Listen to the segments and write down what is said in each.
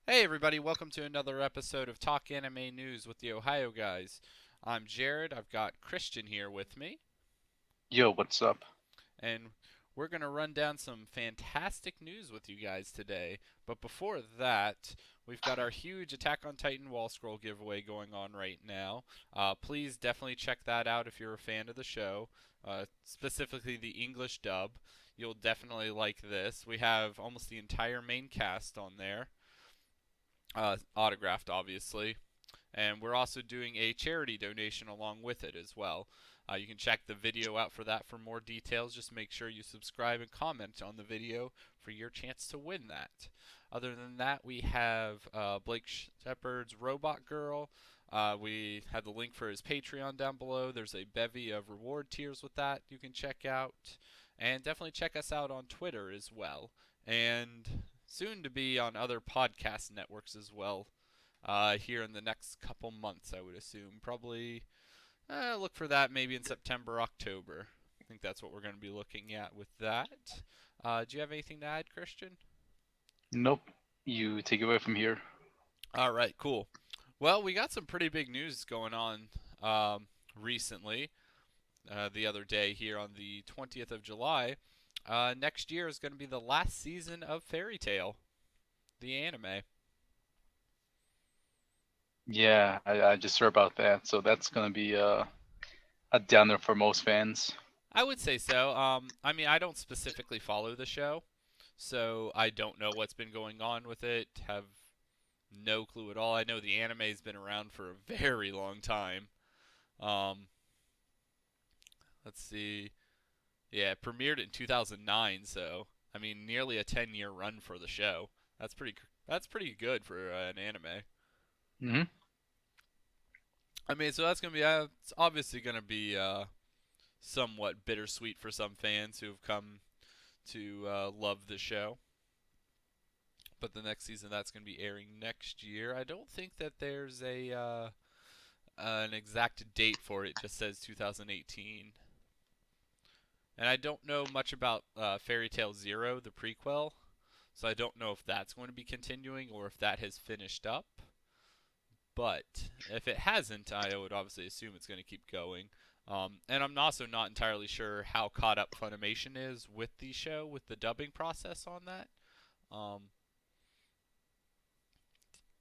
Hey everybody, welcome to another episode of Talk Anime News with the Ohio guys. I'm Jared, I've got Christian here with me, Yo, what's up? and we're going to run down some fantastic news with you guys today. But before that, we've got our huge Attack on Titan Wall Scroll giveaway going on right now. Please definitely check that out if you're a fan of the show, specifically the English dub. You'll definitely like this. We have almost the entire main cast on there, autographed obviously. And we're also doing a charity donation along with it as well. You can check the video out for that for more details. Just make sure you subscribe and comment on the video for your chance to win that. Other than that, we have Blake Shepard's Robot Girl. We have the link for his Patreon down below. There's a bevy of reward tiers with that you can check out. And definitely check us out on Twitter as well. And soon to be on other podcast networks as well, here in the next couple months, I would assume. Probably look for that maybe in September, October. I think that's what we're going to be looking at with that. Do you have anything to add, Christian? Nope. You take it away from here. All right, cool. Well, we got some pretty big news going on recently. The other day here on the 20th of July. Next year is going to be the last season of Fairy Tail, the anime. Yeah, I just heard about that. So that's gonna be a downer for most fans. I would say so. I mean, I don't specifically follow the show, so I don't know what's been going on with it. Have no clue at all. I know the anime's been around for a very long time. Um, let's see. Yeah, it premiered in 2009, so I mean, nearly a 10-year run for the show. That's pretty good for an anime. Hmm. I mean, so that's gonna be it's obviously gonna be somewhat bittersweet for some fans who have come to love the show. But the next season that's going to be airing next year. I don't think that there's a an exact date for it. It just says 2018. And I don't know much about Fairy Tail Zero, the prequel, so I don't know if that's going to be continuing or if that has finished up. But if it hasn't, I would obviously assume it's going to keep going. And I'm also not entirely sure how caught up Funimation is with the show, with the dubbing process on that. Um,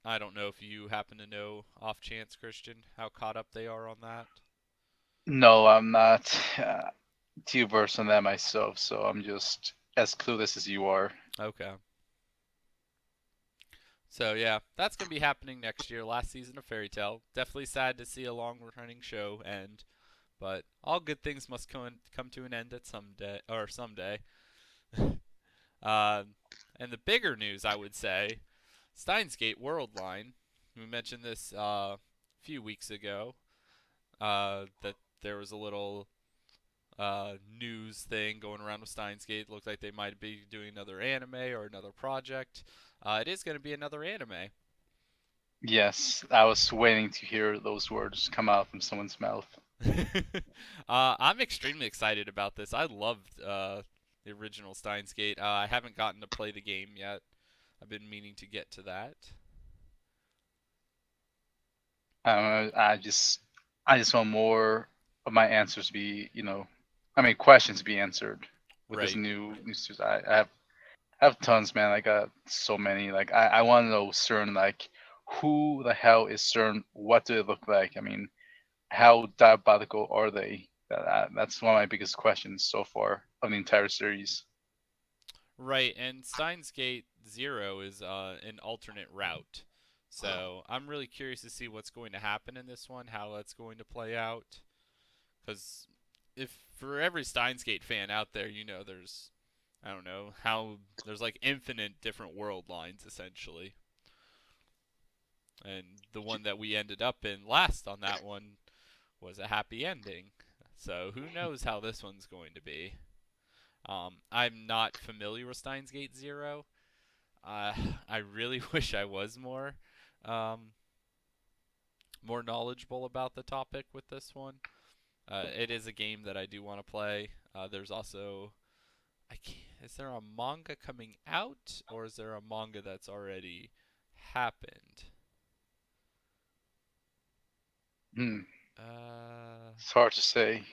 I don't know if you happen to know off chance, Christian, how caught up they are on that. No, I'm not too versed on that myself, so I'm just as clueless as you are. Okay. So yeah, that's gonna be happening next year, last season of Fairy Tale. Definitely sad to see a long-running show end, but all good things must come to an end at some day or someday. uh, and the bigger news, I would say, Steins Gate Worldline. We mentioned this a few weeks ago. That there was a little news thing going around with Steins Gate. Looked like they might be doing another anime or another project. It is going to be another anime. Yes, I was waiting to hear those words come out from someone's mouth. I'm extremely excited about this. I loved the original Steins Gate. I haven't gotten to play the game yet. I've been meaning to get to that. I just want more of my answers to be, questions to be answered with this Right. new series. I have tons, man. I got so many. Like I want to know CERN, like who the hell is CERN? What do they look like? I mean, how diabolical are they? That's one of my biggest questions so far of the entire series. Right, and Steins Gate Zero is an alternate route. So I'm really curious to see what's going to happen in this one, how that's going to play out. Because if for every Steins Gate fan out there, there's I don't know how there's like infinite different world lines essentially, and the one that we ended up in last on that one was a happy ending. So who knows how this one's going to be? I'm not familiar with Steins Gate Zero. Uh, I really wish I was um, more knowledgeable about the topic with this one. It is a game that I do want to play. There's also is there a manga coming out or is there a manga that's already happened. Hmm. Uh, It's hard to say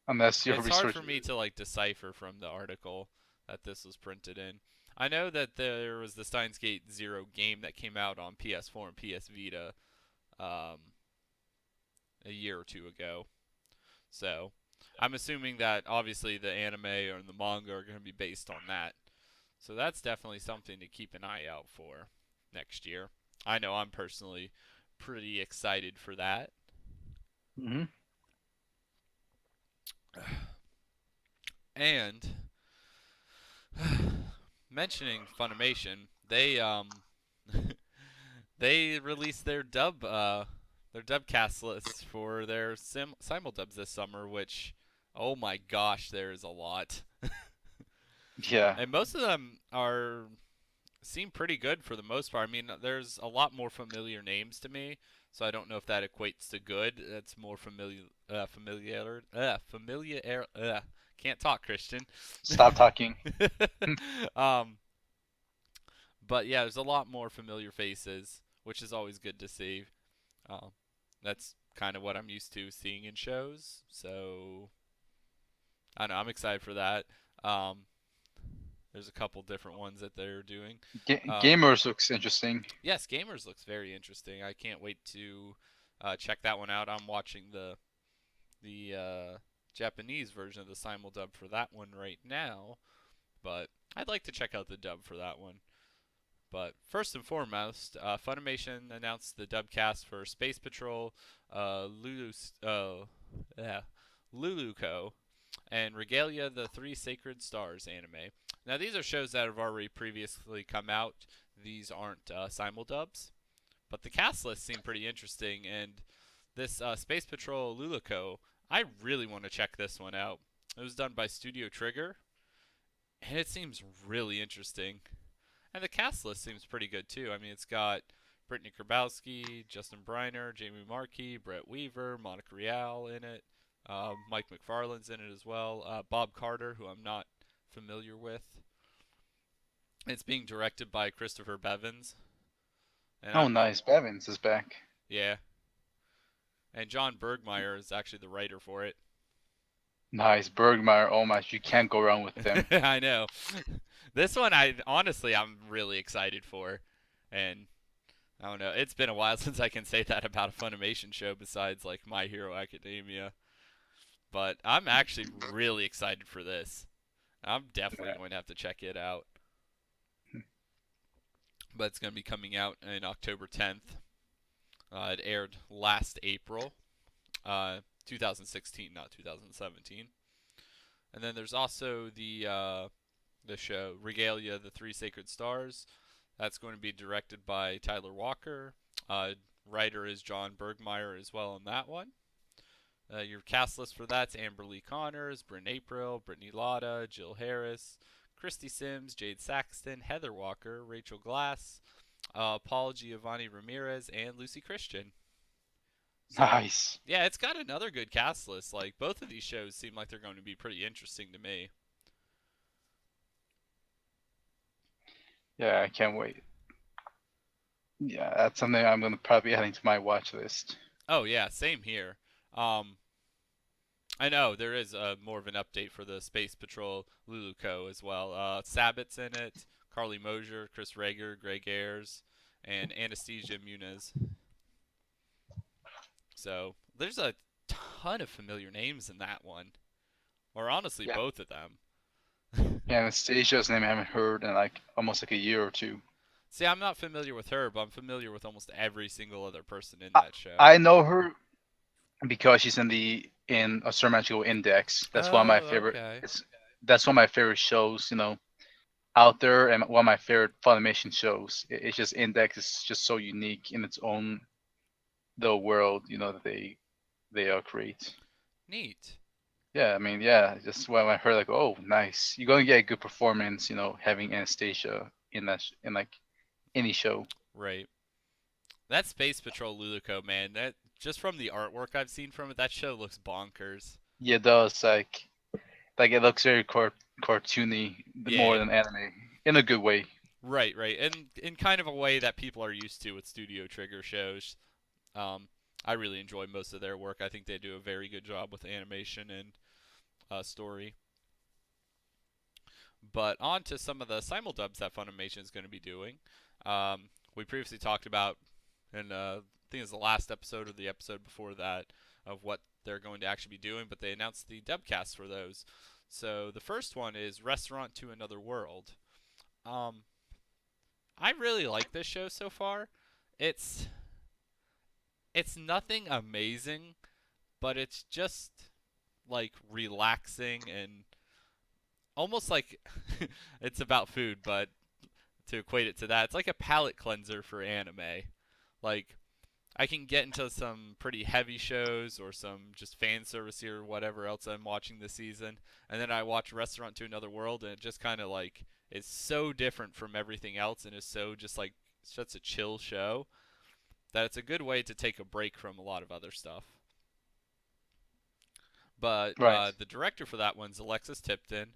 unless you're it's hard researching. for me to like decipher from the article that this was printed in. I know that there was the Steins Gate Zero game that came out on PS4 and PS Vita um, a year or two ago. So I'm assuming that obviously the anime or the manga are going to be based on that. So that's definitely something to keep an eye out for next year. I know I'm personally pretty excited for that. Hmm. And mentioning Funimation, they released their dub cast list for their simuldubs this summer, which oh my gosh, there is a lot. Yeah. And most of them are seem pretty good for the most part. I mean, there's a lot more familiar names to me, so I don't know if that equates to good. That's more familiar. Can't talk, Christian. Stop talking. um, but yeah, there's a lot more familiar faces, which is always good to see. Um, that's kind of what I'm used to seeing in shows, so I don't know. I'm excited for that. Um, there's a couple different ones that they're doing. Um, Gamers looks interesting. Yes, Gamers looks very interesting. I can't wait to check that one out. I'm watching the Japanese version of the simuldub for that one right now, but I'd like to check out the dub for that one. But first and foremost, Funimation announced the dub cast for Space Patrol, yeah, Luluco, and Regalia: The Three Sacred Stars anime. Now these are shows that have already previously come out. These aren't simuldubs. But the cast list seemed pretty interesting, and this Space Patrol Luluco, I really want to check this one out. It was done by Studio Trigger, and it seems really interesting. And the cast list seems pretty good too. I mean, it's got Brittany Karbowski, Justin Briner, Jamie Markey, Brett Weaver, Monica Rial in it. Mike McFarlane's in it as well. Bob Carter, who I'm not familiar with. It's being directed by Christopher Bevins, and Oh, I'm nice. Bevins is back. yeah, and John Bergmeyer is actually the writer for it. Nice. Bergmeyer. Oh my, you can't go wrong with them. I know. This one, I'm really excited for, and I don't know. It's been a while since I can say that about a Funimation show besides like My Hero Academia, but I'm actually really excited for this. I'm definitely Yeah. going to have to check it out. But it's going to be coming out in October 10th. It aired last April, 2016, not 2017. And then there's also the show Regalia: The Three Sacred Stars. That's going to be directed by Tyler Walker. Writer is John Bergmeyer as well on that one. Your cast list for that's Amber Lee Connors, Bryn April, Brittany Lotta, Jill Harris, Christy Sims, Jade Saxton, Heather Walker, Rachel Glass, Paul Giovanni Ramirez, and Lucy Christian. So Nice. yeah, it's got another good cast list. Like both of these shows seem like they're going to be pretty interesting to me. Yeah, I can't wait. Yeah, that's something I'm gonna probably be adding to my watch list. Oh yeah, same here. Um, I know there is more of an update for the Space Patrol Luluco as well. Sabbath's in it, Carly Mosier, Chris Rager, Greg Ayers, and Anastasia Muniz. So there's a ton of familiar names in that one, or honestly Yeah. both of them. Anastasia's name I haven't heard in like almost like a year or two. See, I'm not familiar with her, but I'm familiar with almost every single other person in I, that show. I know her because she's in Astronomical Index. That's one of my Oh, favorite. okay. That's one of my favorite shows. Out there, and one of my favorite Funimation shows. It's just Index is just so unique in its own the world. That they create. Neat. Yeah, I mean, yeah, just when I heard like, oh, nice, you're gonna get a good performance. Having Anastasia in in like any show. Right. That Space Patrol Luluco, man, that just from the artwork I've seen from it, that show looks bonkers. Yeah, it does like it looks very cartoony more Yeah, than anime in a good way. Right, right, and in kind of a way that people are used to with Studio Trigger shows. Um, I really enjoy most of their work. I think they do a very good job with animation and story. But on to some of the simuldubs that Funimation is going to be doing. We previously talked about, and I think it was the last episode or the episode before that, of what they're going to actually be doing, but they announced the dubcast for those. So the first one is Restaurant to Another World. Um, I really like this show so far. It's it's nothing amazing, but it's just like relaxing and almost like it's about food, but to equate it to that, it's like a palate cleanser for anime. Like I can get into some pretty heavy shows or some just fan service or whatever else I'm watching this season, and then I watch Restaurant to Another World, and it just kind of like is so different from everything else, and is so just like such a chill show that it's a good way to take a break from a lot of other stuff. But Right. the director for that one's Alexis Tipton.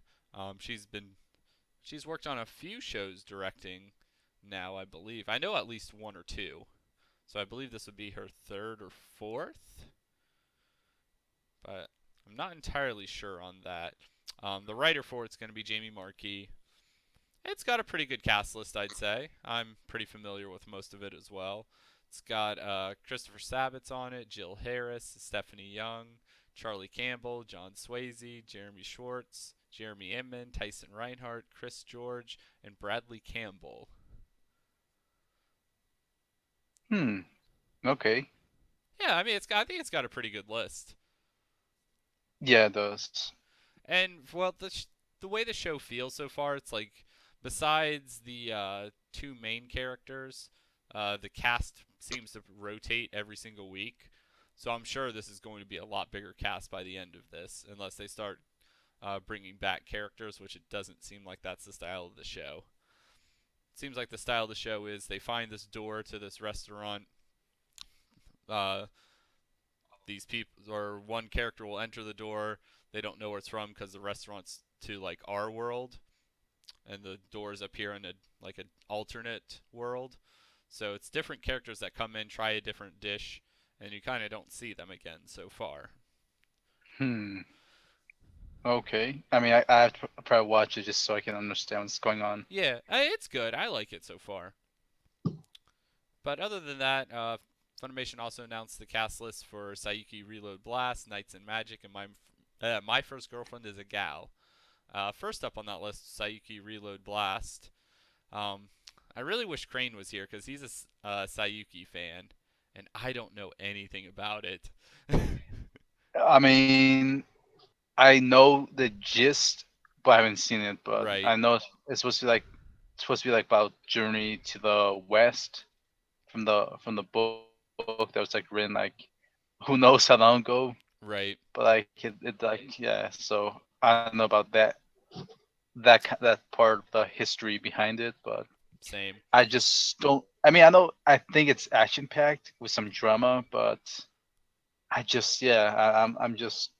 She's worked on a few shows directing now, I believe. I know at least one or two. So I believe this would be her third or fourth, but I'm not entirely sure on that. The writer for it's going to be Jamie Markey. It's got a pretty good cast list, I'd say. I'm pretty familiar with most of it as well. It's got Christopher Sabat's on it, Jill Harris, Stephanie Young, Charlie Campbell, John Swayze, Jeremy Schwartz, Jeremy Inman, Tyson Reinhardt, Chris George, and Bradley Campbell. Hmm. Okay. Yeah, I mean, I think it's got a pretty good list. Yeah, it does. And well, the way the show feels so far, it's like besides the two main characters, the cast seems to rotate every single week. So I'm sure this is going to be a lot bigger cast by the end of this, unless they start bringing back characters, which it doesn't seem like that's the style of the show. It seems like the style of the show is they find this door to this restaurant. Uh, these people or one character will enter the door. They don't know where it's from because the restaurant's to like our world, and the doors appear in a like an alternate world. So it's different characters that come in, try a different dish, and you kind of don't see them again so far. Hmm. Okay. I mean, I have to probably watch it just so I can understand what's going on. Yeah, it's good. I like it so far. But other than that, Funimation also announced the cast list for Sayuki Reload Blast, Knights and Magic, and My First Girlfriend is a Gal. First up on that list, Sayuki Reload Blast. Um, I really wish Crane was here because he's a Sayuki fan, and I don't know anything about it. I mean, I know the gist, but I haven't seen it. But Right, I know it's supposed to be like about journey to the west from the book that was like written like who knows how long ago. right, But like it like yeah. So I don't know about that part of the history behind it, but same. I just don't. I mean, I know. I think it's action packed with some drama, but I just yeah. I'm just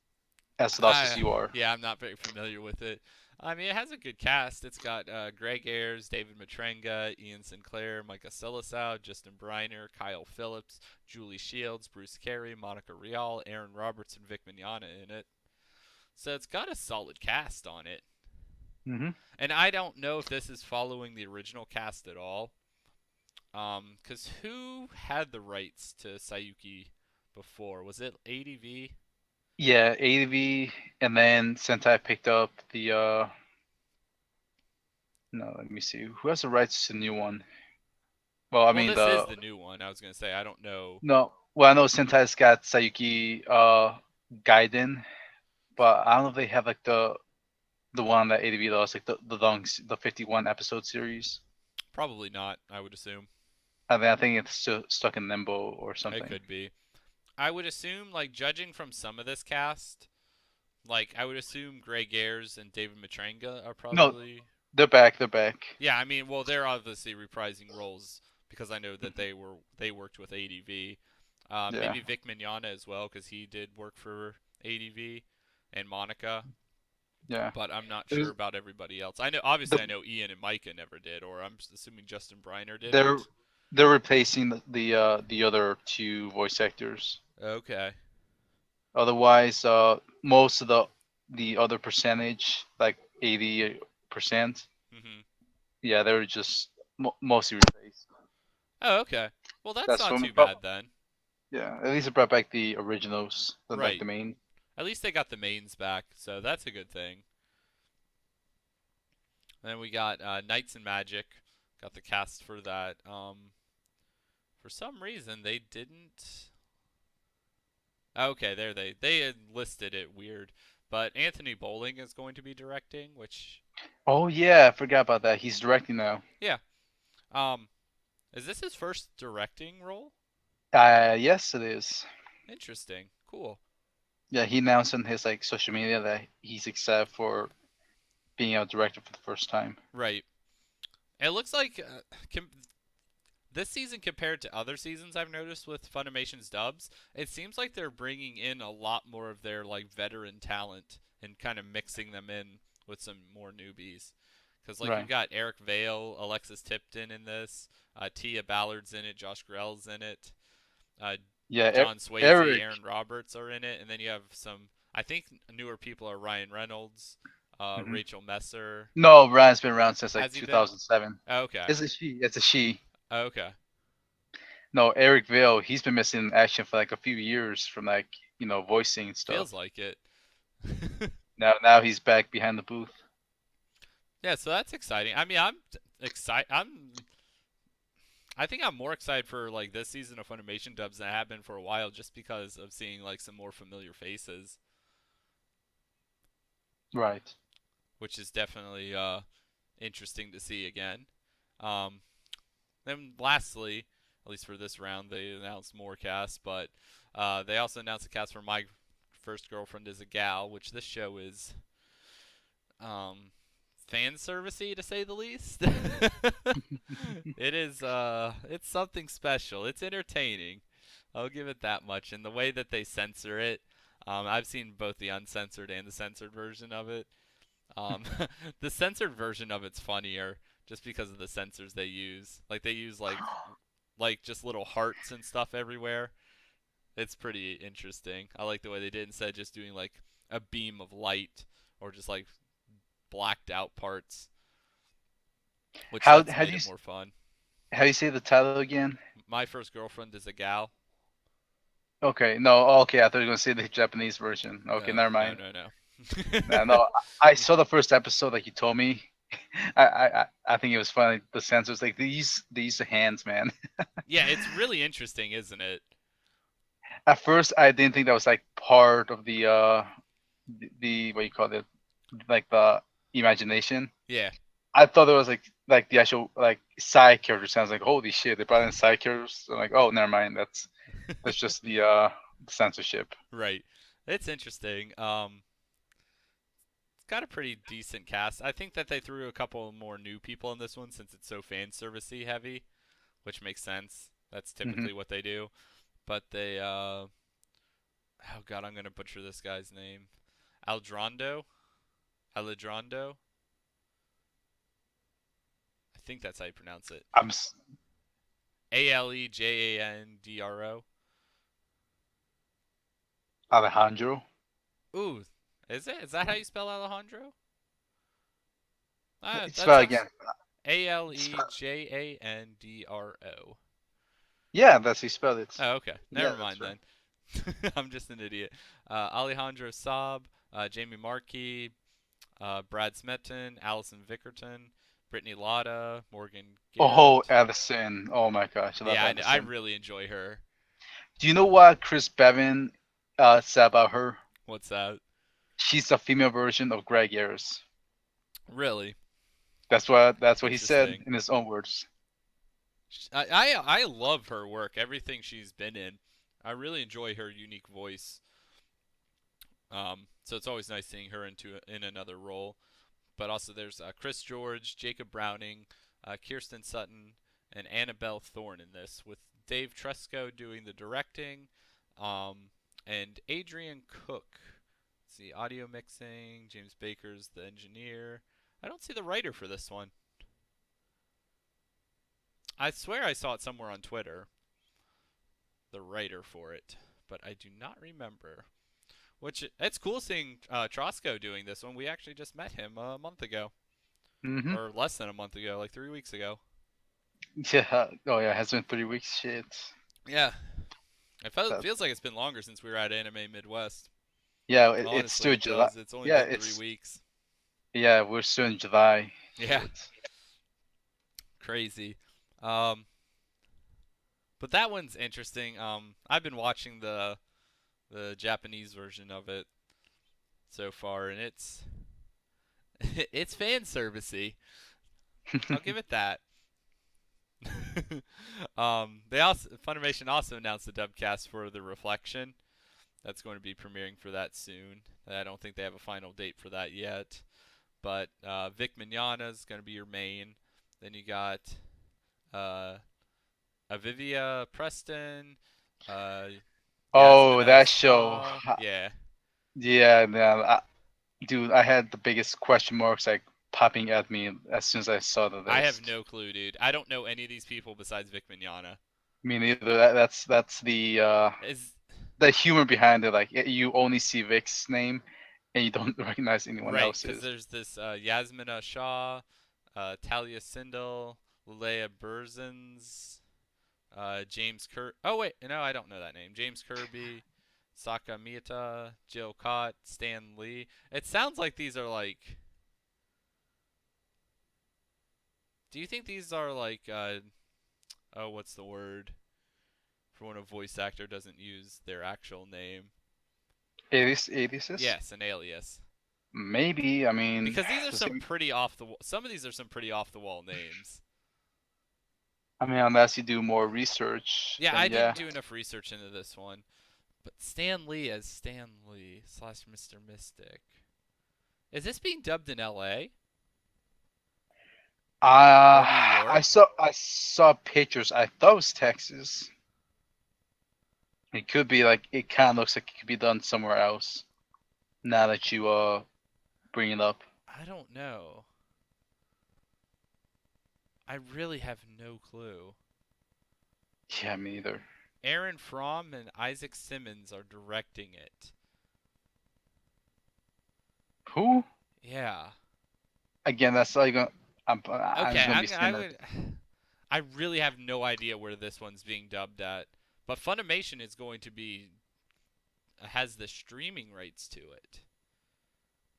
as lost as I you are. Yeah, I'm not very familiar with it. I mean, it has a good cast. It's got Greg Ayres, David Matrenga, Ian Sinclair, Micah Silisow, Justin Briner, Kyle Phillips, Julie Shields, Bruce Carey, Monica Rial, Aaron Roberts, and Vic Mignogna in it. So it's got a solid cast on it. Hmm. And I don't know if this is following the original cast at all. Because who had the rights to Sayuki before? Was it ADV? Yeah, AV, and then Sentai picked up the no, let me see. Who has the rights to the new one? Well, I Well, mean this is the the new one. I was gonna say I don't know. no. Well, I know Sentai's got Sayuki Gaiden, but I don't know if they have like the one that ADV lost, like the 51 episode series. Probably not. I would assume I think it's still stuck in limbo or it something. could be. I would assume, like judging from some of this cast, like I would assume Greg Ayres and David Matrenga are No, probably. they're back. They're back. Yeah, I mean, well, they're obviously reprising roles because I know that they worked with ADV. Yeah. Maybe Vic Mignogna as well because he did work for ADV, and Monica. Yeah. but I'm not sure There's, about everybody else. I know, obviously, the I know Ian and Micah never did, or I'm just assuming Justin Briner they're didn't. they're replacing the other two voice actors. Okay. Otherwise, most of the other percentage, like 80%, Mhm. yeah, they're just mostly replaced. Oh, okay. Well, that's That's not from too bad then. yeah. At least it brought back the originals, like Right. the main. At least they got the mains back, so that's a good thing. And then we got Knights and Magic. Got the cast for that. For some reason they didn't. Okay, there they had listed it weird, but Anthony Bowling is going to be directing, which Oh yeah, I forgot about that. He's directing now. yeah. Um, is this his first directing role? Yes, it is. Interesting. Cool. Yeah, he announced on his like social media that he's excited for being a director for the first time. Right. It looks like this season compared to other seasons I've noticed with Funimation's dubs, it seems like they're bringing in a lot more of their like veteran talent and kind of mixing them in with some more newbies. Because like you've Right. got Eric Vale, Alexis Tipton in this, Tia Ballard's in it, Josh Grell's in it, uh, Yeah, John Swayze, Eric. Aaron Roberts are in it, and then you have some. I think newer people are Ryan Reynolds, Hmm. Rachel Messer. No, Ryan's been around since like Has he been? 2007. Oh, okay. It's a she. It's a she. Oh, okay. No, Eric Vale. He's been missing action for like a few years from like voicing and stuff. Feels like it. Now he's back behind the booth. Yeah, so that's exciting. I mean, I'm excited. I think I'm more excited for like this season of Funimation dubs than I have been for a while, just because of seeing like some more familiar faces, Right. which is definitely interesting to see again. Um, then lastly, at least for this round, they announced more casts, but they also announced a cast for My First Girlfriend is a Gal, which this show is um, fan servicey to say the least. It is it's something special. It's entertaining. I'll give it that much. And the way that they censor it, I've seen both the uncensored and the censored version of it. Um, the censored version of it's funnier just because of the censors they use. Like they use like just little hearts and stuff everywhere. It's pretty interesting. I like the way they did instead of just doing like a beam of light or just like blacked out parts, which that's How do made you it more fun. how do you say the title again? My First Girlfriend is a Gal. Okay, no, okay, I thought you were gonna say the Japanese version. Okay, No, never no, mind. no, no. No, I saw the first episode like you told me. I think it was funny. The censors like these hands, man. Yeah, it's really interesting, isn't it? At first, I didn't think that was like part of the what you call it, like the imagination. Yeah, I thought it was like the actual like side character sounds like holy shit they brought in side characters. I'm like oh never mind that's just the censorship. right. It's interesting. It's got a pretty decent cast. I think that they threw a couple more new people in this one since it's so fan servicey heavy, which makes sense. That's Hmm. typically what they do. But they, oh god, I'm gonna butcher this guy's name. Aldrondo, Aledrando. I think that's how you pronounce it. I'm Alejandro. Alejandro. Ooh, is it? Is that how you spell Alejandro? That Spell sounds again. Spell. Alejandro. Yeah, that's how you spell it. Oh, okay. Yeah, Never that's mind right. then. I'm just an idiot. Alejandro Saab, Jamie Markey, Brad Smeton, Allison Vickerton, Brittany Lotta, Morgan Oh, Garrett. Addison. Oh my gosh, I love Yeah, I Addison. really enjoy her. Do you know what Chris Bevan said about her? What's that? She's a female version of Greg Ayers. Really That's what he said interesting. in his own words. I love her work. Everything she's been in. I really enjoy her unique voice. So it's always nice seeing her in another role. But also there's Chris George, Jacob Browning, Kirsten Sutton, and Annabelle Thorne in this, with Dave Tresco doing the directing, um, and Adrian Cook see, audio mixing. James Baker's the engineer. I don't see the writer for this one. I swear I saw it somewhere on Twitter. The writer for it, but I do not remember. Which it's cool seeing Trosco doing this one. We actually just met him a month ago, Mm-hmm. or less than a month ago, like 3 weeks ago. Yeah. Oh yeah, it has been 3 weeks. Shit. Yeah, That, feels like it's been longer since we were at Anime Midwest. yeah, it's Honestly, still it July. does. It's only Yeah, been three it's weeks. yeah, we're still in July. Yeah, Shit. crazy. Um, but that one's interesting. I've been watching the Japanese version of it so far, and it's it's fan servicey. I'll give it that. They also Funimation also announced the dubcast for The Reflection. That's going to be premiering for that soon. I don't think they have a final date for that yet. But Vic Mignogna is going to be your main. Then you got uh, Avivia Preston, uh, Oh, Yasmina that show. Shaw. Yeah, Yeah, man. Dude, I had the biggest question marks like popping at me as soon as I saw the I have list. no clue, dude. I don't know any of these people besides Vic Mignogna. Me neither. That's Is the humor behind it. Like you only see Vic's name, and you don't recognize anyone right, because else's. there's this Yasmina Shaw, Talia Sindel, Leia Burzens, James Kirby. Oh wait, no, I don't know that name. James Kirby, Saka Miyata, Jill Cott, Stan Lee. It sounds like these are like. Do you think these are like? Oh, what's the word for when a voice actor doesn't use their actual name? 80s. Yes, an alias. Maybe. I mean, Because these are the some same. pretty off the. Some of these are some pretty off the wall names. I mean, unless you do more research, Yeah, then I didn't yeah. do enough research into this one. But Stan Lee as Stan Lee / Mr. Mystic. Is this being dubbed in LA or New I York? saw pictures. I thought it was Texas. It could be like it kind of looks like it could be done somewhere else. Now that you bring it up. I don't know. I really have no clue. Yeah, me either. Aaron Fromm and Isaac Simmons are directing it. Who? Yeah. Again, that's all you gonna. I'm Okay, just gonna be I saying that. would. I really have no idea where this one's being dubbed at, but Funimation is going to be has the streaming rights to it.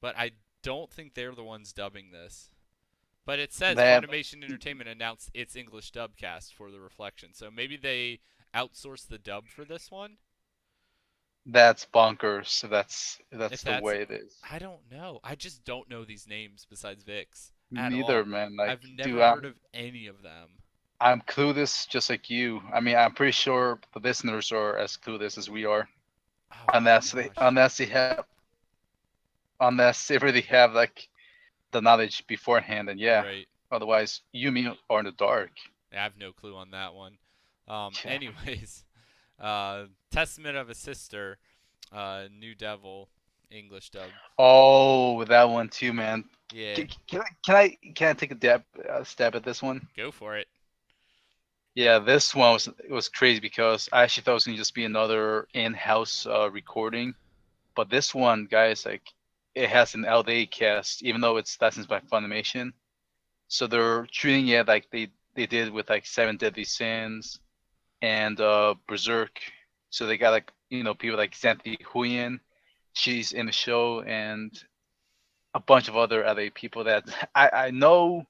But I don't think they're the ones dubbing this. But it says That Funimation Entertainment announced its English dubcast for The Reflection. So maybe they outsourced the dub for this one? that's bonkers. That's If the that's way it is. I don't know. I just don't know these names besides Vix at Neither, all. man. Like, I've dude, never heard of any of them. I'm clueless just like you. I mean, I'm pretty sure the listeners are as clueless as we are, Oh my gosh. unless they really have like the knowledge beforehand. And yeah, Right. otherwise you me are in the dark. I have no clue on that one. Yeah. Anyways, Testament of a Sister, New Devil, English dub. Oh, that one too, man. Yeah, Can I take a stab at this one? go for it. Yeah, this one was crazy because I actually thought it was gonna just be another in-house recording, but this one, guys, like it has an LA cast, even though it's licensed by Funimation. So they're treating it like they did with like Seven Deadly Sins and Berserk. So they got like people like Xanthi Huyen, she's in the show, and a bunch of other LA people that I know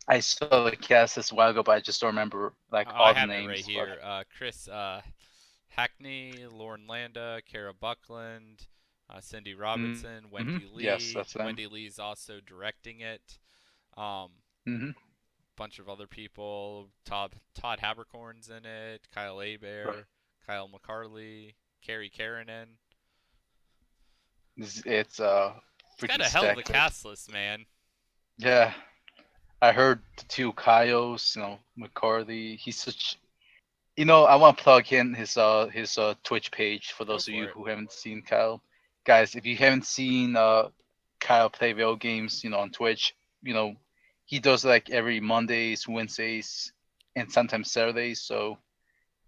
I saw the cast this a while ago, but I just don't remember like Oh, I all the have it right names. But here. Chris Hackney, Lauren Landa, Kara Buckland, Cindy Robinson, mm-hmm. Wendy Yes, Lee. that's them. Wendy Lee's also directing it. Um, Mm-hmm. Bunch of other people. Todd Habercorn's in it. Kyle Right. Abear, Kyle McCarley, Carrie Karanen. It's It's got freaking a hell of a stacked. Like, cast list, man. yeah, I heard the two Kyos, McCarthy. He's such. I want to plug in his Twitch page for Go those of for you it. who haven't seen Kyle. guys, if you haven't seen Kyle play video games, on Twitch, you know, he does like every Mondays, Wednesdays, and sometimes Saturdays. So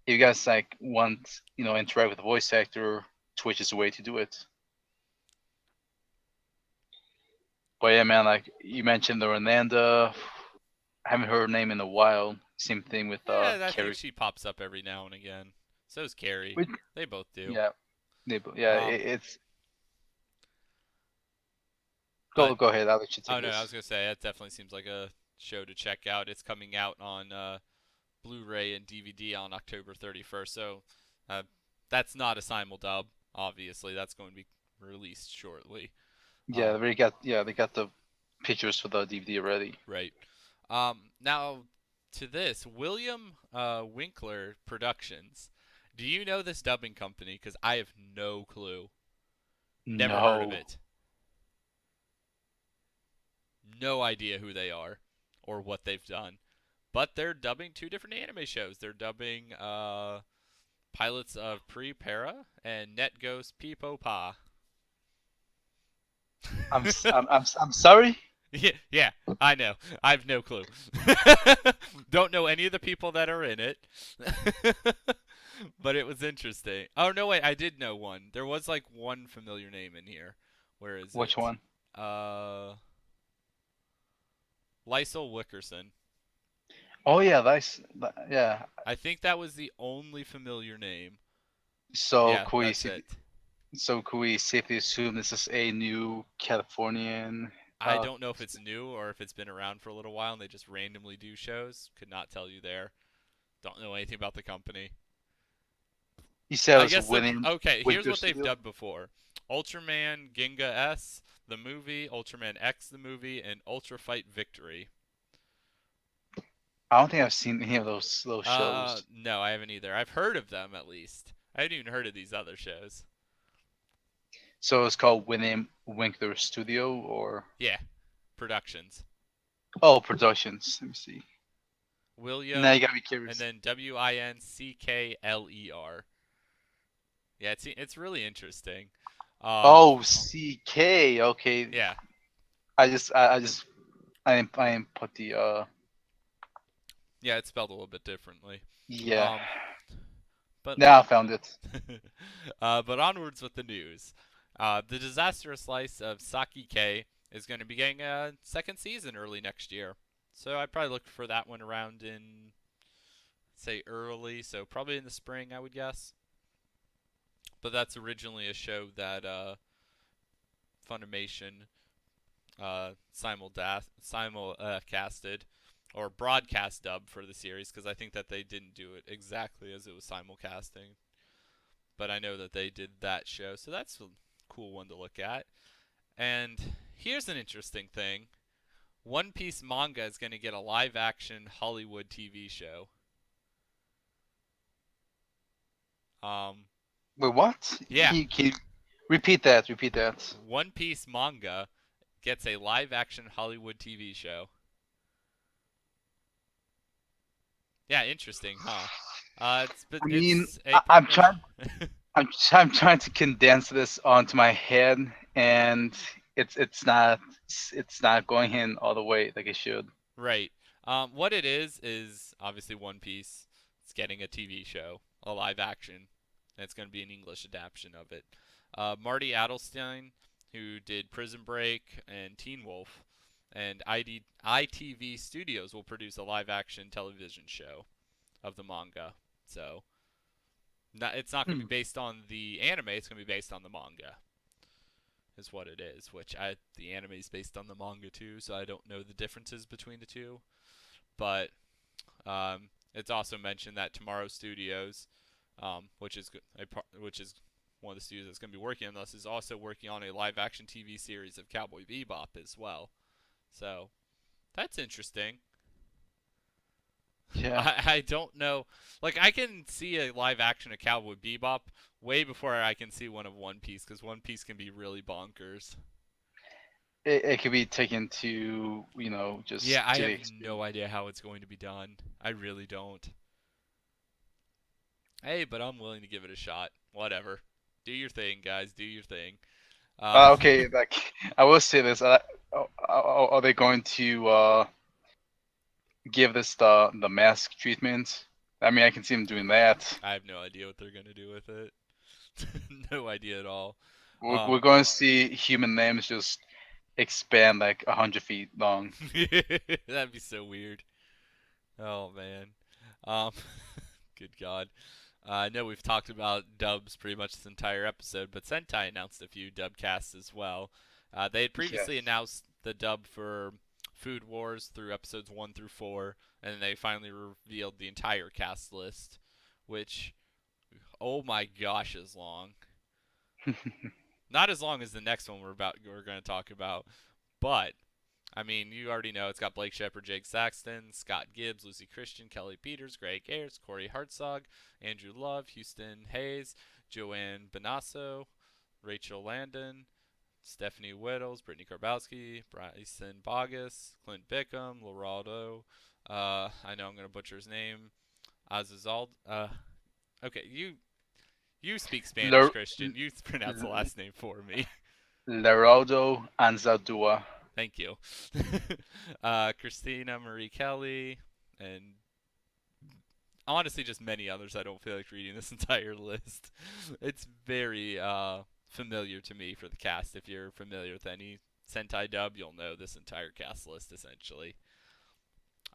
if you guys like want, interact with the voice actor, Twitch is the way to do it. But yeah, man, like you mentioned the Renanda, I haven't heard her name in a while. Same thing with Yeah, I think Carrie. she pops up every now and again. So's Carrie. With, They both do. yeah, yeah, Um, it's but go ahead. I'll let you oh take no, I this. was gonna say it definitely seems like a show to check out. It's coming out on Blu-ray and DVD on October 31st. So uh, that's not a simuldub. Obviously, that's going to be released shortly. Yeah, Um, they got the pictures for the DVD already. right. Now to this William Winkler Productions. Do you know this dubbing company? Because I have no clue. Never heard of No, it. No idea who they are or what they've done. But they're dubbing two different anime shows. They're dubbing Pilots of Pre-Para and Net Ghost Peepo Pa. I'm sorry. Yeah, I know. I have no clue. Don't know any of the people that are in it. But it was interesting. Oh no, wait, I did know one. There was like one familiar name in here. Where is Which it? one? Uh, Lysol Wickerson. Oh yeah, yeah. I think that was the only familiar name. So Yeah, that's it. could we safely assume this is a new Californian? I don't know if it's new or if it's been around for a little while and they just randomly do shows. Could not tell you there. Don't know anything about the company. You said it I was guess they're winning okay. Here's Winter what they've Studio. dubbed before: Ultraman Ginga S, the movie; Ultraman X, the movie; and Ultra Fight Victory. I don't think I've seen any of those shows. No, I haven't either. I've heard of them at least. I haven't even heard of these other shows. So it's called Winning Winkler Studio or Yeah, Productions. Productions. Let me see. Now you William, gotta be and curious. then Winkler. Yeah, it's really interesting. Um, Oh, CK. Okay. yeah, I didn't put the yeah, it's spelled a little bit differently. yeah. Um, but Now I found it. but onwards with the news. The disastrous slice of Saki K is going to be getting a second season early next year. So I'd probably look for that one around in, say, early. So probably in the spring, I would guess. But that's originally a show that Funimation simulcasted or broadcast dub for the series because I think that they didn't do it exactly as it was simulcasting. But I know that they did that show, so that's a cool one to look at. And here's an interesting thing: One Piece manga is going to get a live-action Hollywood TV show. Um, Wait, what? yeah, Can you repeat that? Repeat that. One Piece manga gets a live-action Hollywood TV show. Yeah, interesting, huh? I mean, It's a I'm partner. trying. I'm trying to condense this onto my head, and it's not it's not going in all the way like it should. Right. What it is obviously One Piece. It's getting a TV show, a live action, and it's going to be an English adaptation of it. Marty Adelstein, who did Prison Break and Teen Wolf, and ITV Studios will produce a live action television show of the manga. So it's not going to Hmm. be based on the anime, it's going to be based on the manga. Is what it is, which the anime is based on the manga too, so I don't know the differences between the two. But it's also mentioned that Tomorrow Studios, which is one of the studios that's going to be working on this, is also working on a live-action TV series of Cowboy Bebop as well. So that's interesting. Yeah. I don't know. Like I can see a live action of Cowboy Bebop way before I can see one of One Piece because One Piece can be really bonkers. It could be taken to just Yeah, I to the have extreme. no idea how it's going to be done. I really don't. Hey, but I'm willing to give it a shot. Whatever. Do your thing, guys. Do your thing. Uh, Okay, like I will say this. Are they going to give this the mask treatment? I mean, I can see them doing that. I have no idea what they're gonna do with it. No idea at all. We're going to see human names just expand like 100 feet long. That'd be so weird. Oh man. Um, good God. I know we've talked about dubs pretty much this entire episode, but Sentai announced a few dub casts as well. They had previously Yes. announced the dub for Food Wars through episodes 1 through 4, and then they finally revealed the entire cast list, which, oh my gosh, is long. Not as long as the next one we're going to talk about, but I mean, you already know it's got Blake Shepard, Jake Saxton, Scott Gibbs, Lucy Christian, Kelly Peters, Greg Ayers, Corey Hartzog, Andrew Love, Houston Hayes, Joanne Bonasso, Rachel Landon, Stephanie Whittles, Brittany Karbowski, Bryson Bogus, Clint Bickham, Loraldo. I know I'm going to butcher his name. Azizald. Okay, you speak Spanish, Ler- Christian. You pronounce the last name for me. Leraldo Anzaldúa. Thank you. Christina Marie Kelly, and honestly, just many others. I don't feel like reading this entire list. It's very familiar to me for the cast. If you're familiar with any Sentai dub, you'll know this entire cast list essentially.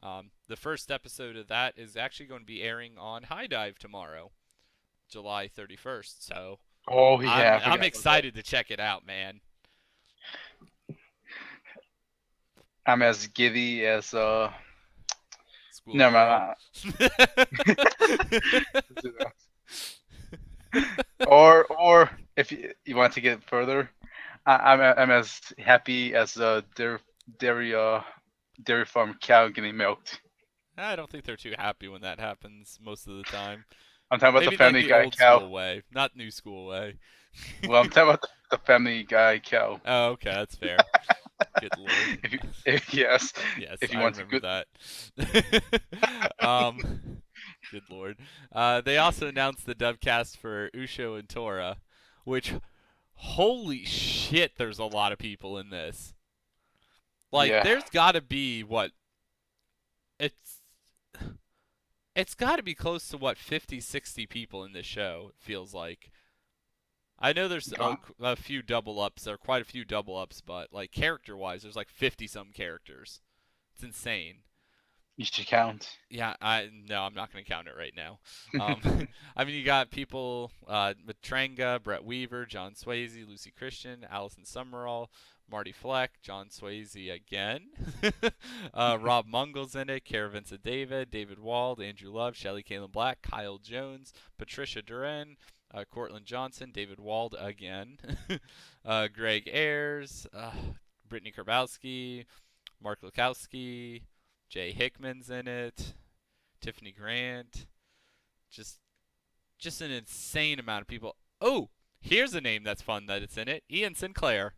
The first episode of that is actually going to be airing on High Dive tomorrow, July 31st. So Oh yeah, I I'm forgot about that. excited to check it out, man. I'm as giddy as never Schoolgirl. mind. Or if you want to get further, I'm as happy as a dairy dairy farm cow getting milked. I don't think they're too happy when that happens most of the time. I'm talking about the Maybe like Family the Guy old cow. school way, not new school way. Well, I'm talking about the Family Guy cow. Oh, okay, that's fair. Good lord. Yes, Yes, if you I want to remember good. that. Good lord. They also announced the dubcast for Usho and Tora, which, holy shit, there's a lot of people in this. Like, Yeah. there's got to be what? It's it's got to be close to what 50, 60 people in this show. It feels like. I know there's God. a few double ups. There are quite a few double ups, but like character wise, there's like 50 some characters. It's insane. You should count. Yeah, no, I'm not gonna count it right now. I mean, you got people Matranga, Brett Weaver, John Swayze, Lucy Christian, Allison Summerall, Marty Fleck, John Swayze again, Rob Mungle's in it, Cara Vincent David, David Wald, Andrew Love, Shelley Caitlin Black, Kyle Jones, Patricia Duran, Cortland Johnson, David Wald again, Greg Ayers, Brittany Karbowski, Mark Lukowski. Jay Hickman's in it. Tiffany Grant. Just just an insane amount of people. Oh, here's a name that's fun that it's in it. Ian Sinclair.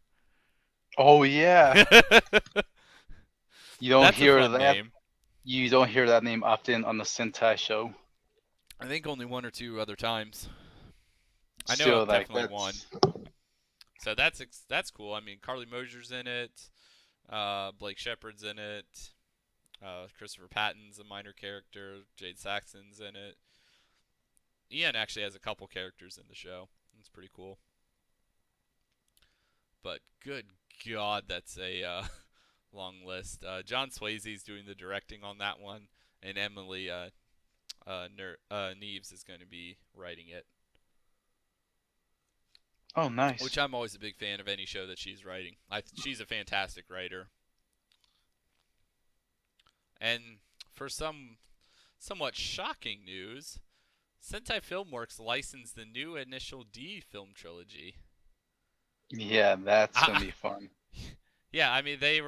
Oh yeah. You don't That's a hear fun that. name. You don't hear that name often on the Sentai show. I think only one or two other times. I know Still, of like definitely one. that's So that's cool. I mean, Carly Mosier's in it. Blake Shepard's in it. Christopher Patton's a minor character. Jade Saxton's in it. Ian actually has a couple characters in the show. It's pretty cool. But good God, that's a long list. John Swayze's doing the directing on that one, and Emily Neves is going to be writing it. oh Which nice. I'm always a big fan of any show that she's writing. She's a fantastic writer. And for some somewhat shocking news, Sentai Filmworks licensed the new Initial D film trilogy. Yeah, that's gonna Ah, be fun. yeah, I mean they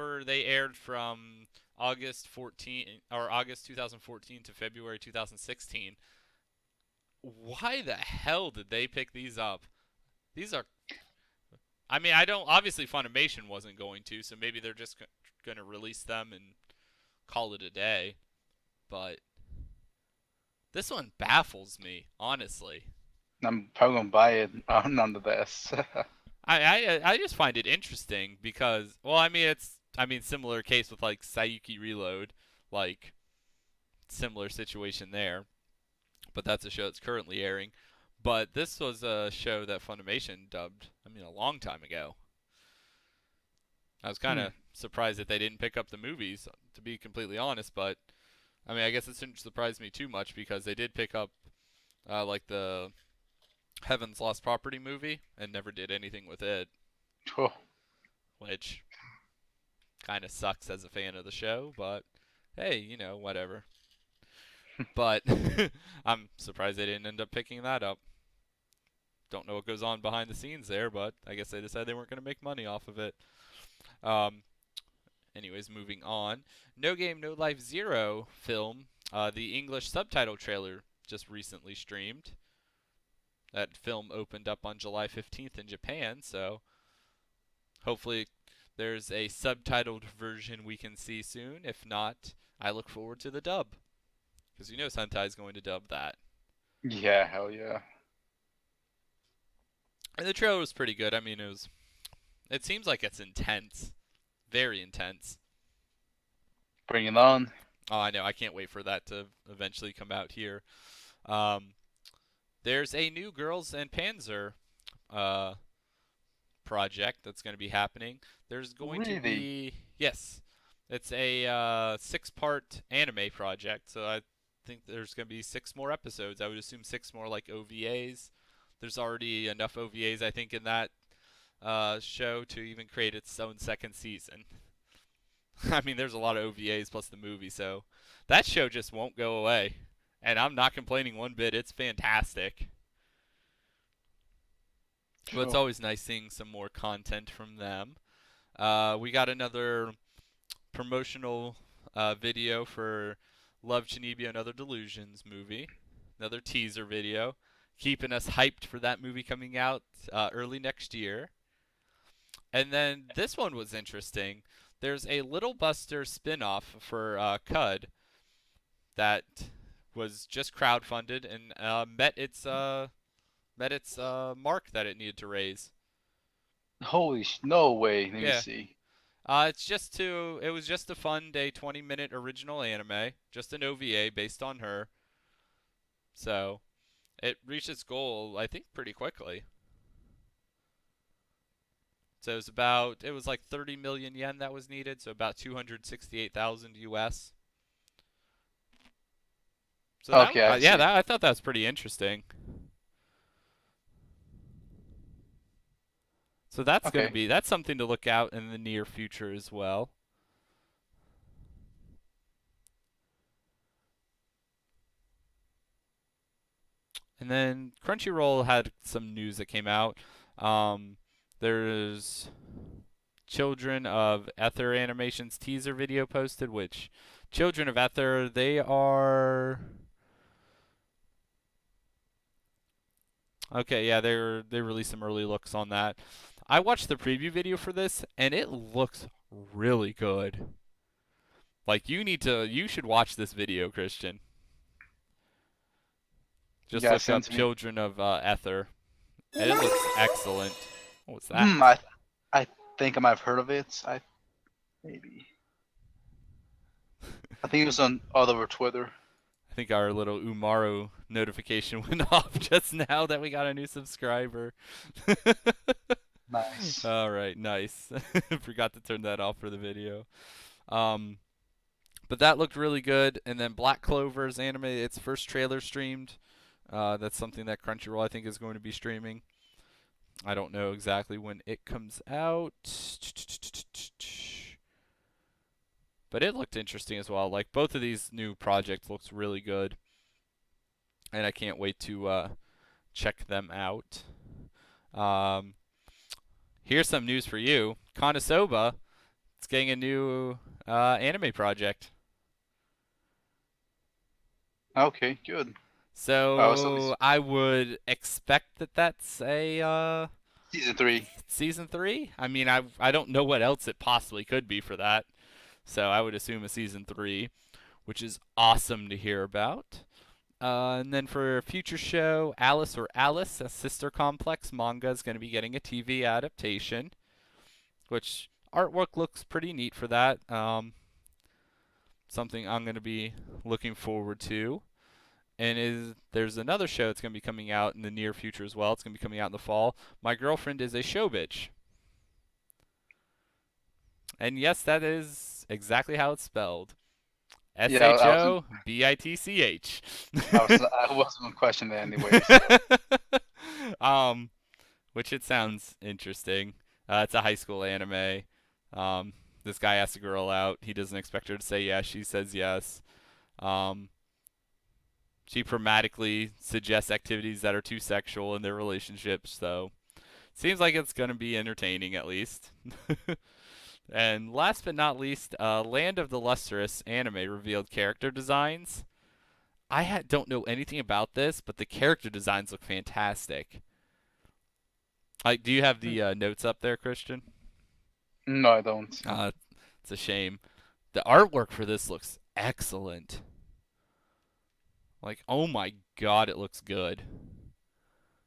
aired from August 14 or August 2014 to February 2016. Why the hell did they pick these up? These are I mean, I don't obviously Funimation wasn't going to, so maybe they're just going to release them and call it a day. But this one baffles me, honestly. I'm probably gonna buy it nonetheless. I just find it interesting because, well, I mean, similar case with like Saiki Reload, like similar situation there, but that's a show that's currently airing. But this was a show that Funimation dubbed, I mean, a long time ago. I was kind Hmm. of surprised that they didn't pick up the movies, to be completely honest. But I mean, I guess it didn't surprise me too much because they did pick up like the Heaven's Lost Property movie and never did anything with it, Oh, which kind of sucks as a fan of the show. But hey, whatever. But I'm surprised they didn't end up picking that up. Don't know what goes on behind the scenes there, but I guess they decided they weren't going to make money off of it. Um, Anyways, moving on. No Game, No Life Zero film. The English subtitle trailer just recently streamed. That film opened up on July 15th in Japan, so hopefully there's a subtitled version we can see soon. If not, I look forward to the dub. Because Sentai is going to dub that. yeah, hell yeah. And the trailer was pretty good. I mean, it seems like it's intense. Very intense. Bring it on. Oh, I know. I can't wait for that to eventually come out here. Um, there's a new Girls and Panzer uh, project that's going to be happening. There's going to Really? be, yes, it's a 6-part anime project. So I think there's going to be 6 more episodes. I would assume 6 more like OVAs. There's already enough OVAs, I think, in that show to even create its own second season. I mean, there's a lot of OVAs plus the movie, so that show just won't go away. And I'm not complaining one bit. It's fantastic. But it's Sure. always nice seeing some more content from them. We got another promotional video for Love Chinibio and Other Delusions movie. Another teaser video. Keeping us hyped for that movie coming out early next year. And then this one was interesting. There's a Little Buster spin-off for Cud that was just crowdfunded and met its mark that it needed to raise. No way. Let me Yeah. see. It was just to fund a 20-minute original anime, just an OVA based on her. So, it reached its goal, I think, pretty quickly. So it was like 30 million yen that was needed, so about 268,000 US. So Okay, I see. I thought that was pretty interesting. So Okay. that's something to look out in the near future as well. And then Crunchyroll had some news that came out. Um, there's Children of Ether Animation's teaser video posted, which Children of Ether, they are okay, yeah, they released some early looks on that. I watched the preview video for this and it looks really good. Like you should watch this video, Christian. You Just gotta look send up to me. Children of Ether. And it looks excellent. What's Hmm. that? I think I might have heard of it. Maybe. I think it was on all over Twitter. I think our little Umaru notification went off just now that we got a new subscriber. Nice. All right, nice. Forgot to turn that off for the video. Um, but that looked really good. And then Black Clover's anime, its first trailer streamed. That's something that Crunchyroll I think is going to be streaming. I don't know exactly when it comes out. But it looked interesting as well. Like both of these new projects looks really good. And I can't wait to check them out. Um, here's some news for you. Konosuba, it's getting a new anime project. Okay, good. So at least So I would expect that that's a season 3. season 3. I mean, I don't know what else it possibly could be for that. So I would assume a season 3, which is awesome to hear about. And then for a future show, Alice or Alice, a Sister Complex manga, is going to be getting a TV adaptation, which artwork looks pretty neat for that. Something I'm going to be looking forward to. And there's another show that's going to be coming out in the near future as well. It's going to be coming out in the fall. My Girlfriend is a Show Bitch. And yes, that is exactly how it's spelled. S Yeah, H O B I T C H. I wasn't gonna question that anyway. So. um, which it sounds interesting. It's a high school anime. Um, this guy asks a girl out. He doesn't expect her to say yes. She says yes. Um, she pragmatically suggests activities that are too sexual in their relationship. So, seems like it's gonna be entertaining at least. And last but not least, Land of the Lustrous anime revealed character designs. Don't know anything about this, but the character designs look fantastic. Like, do you have the notes up there, Christian? No, I don't. It's a shame. The artwork for this looks excellent. Like, oh my god, it looks good.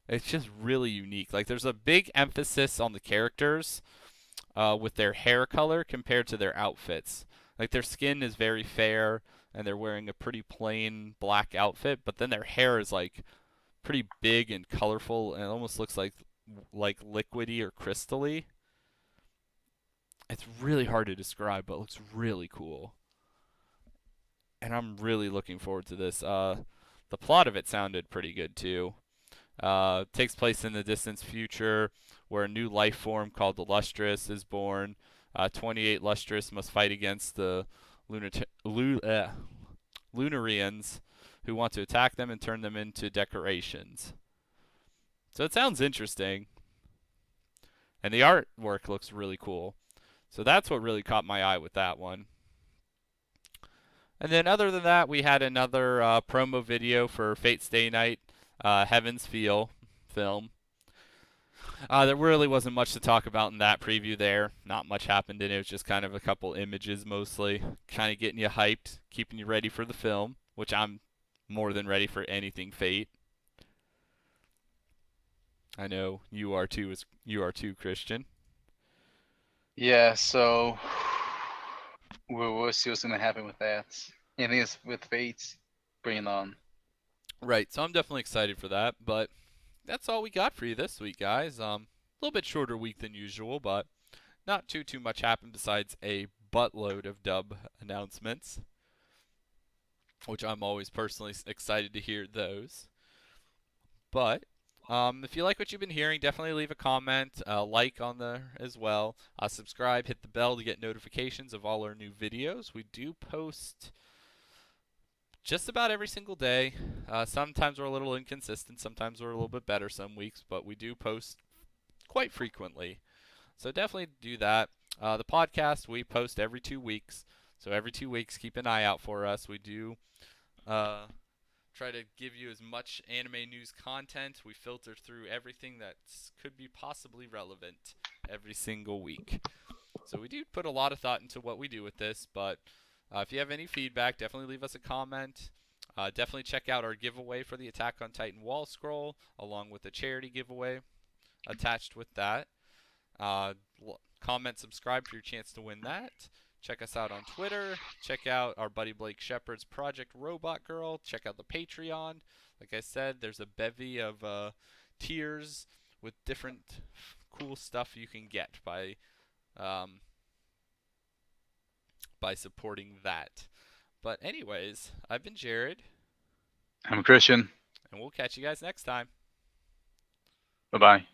It's just really unique. Like, there's a big emphasis on the characters with their hair color compared to their outfits. Like, their skin is very fair, and they're wearing a pretty plain black outfit, but then their hair is like pretty big and colorful, and it almost looks like liquidy or crystally. It's really hard to describe, but it looks really cool. And I'm really looking forward to this. The plot of it sounded pretty good too. Takes place in the distant future where a new life form called the Lustrous is born. 28 Lustrous must fight against the Lunarians who want to attack them and turn them into decorations. So it sounds interesting. And the artwork looks really cool. So that's what really caught my eye with that one. And then other than that, we had another promo video for Fate Stay Night, Heaven's Feel film. There really wasn't much to talk about in that preview there. Not much happened in it. It was just kind of a couple images mostly. Kind of getting you hyped, keeping you ready for the film, which I'm more than ready for anything Fate. I know you are too, Christian. Yeah, so we'll see what's gonna happen with that. Anything is with Fates, bring it on. Right, so I'm definitely excited for that, but that's all we got for you this week, guys. A little bit shorter week than usual, but not too much happened besides a buttload of dub announcements, which I'm always personally excited to hear those. But if you like what you've been hearing, definitely leave a comment, like on there as well. Subscribe, hit the bell to get notifications of all our new videos. We do post just about every single day. Sometimes we're a little inconsistent, sometimes we're a little bit better some weeks, but we do post quite frequently. So definitely do that. The podcast, we post every 2 weeks. So every 2 weeks, keep an eye out for us. We do try to give you as much anime news content. We filter through everything that could be possibly relevant every single week. So we do put a lot of thought into what we do with this, but if you have any feedback, definitely leave us a comment. Definitely check out our giveaway for the Attack on Titan wall scroll, along with a charity giveaway attached with that. Comment, subscribe for your chance to win that. Check us out on Twitter. Check out our buddy Blake Shepard's Project Robot Girl. Check out the Patreon. Like I said, there's a bevy of tiers with different cool stuff you can get by supporting that. But anyways, I've been Jared. I'm Christian. And we'll catch you guys next time. Bye bye.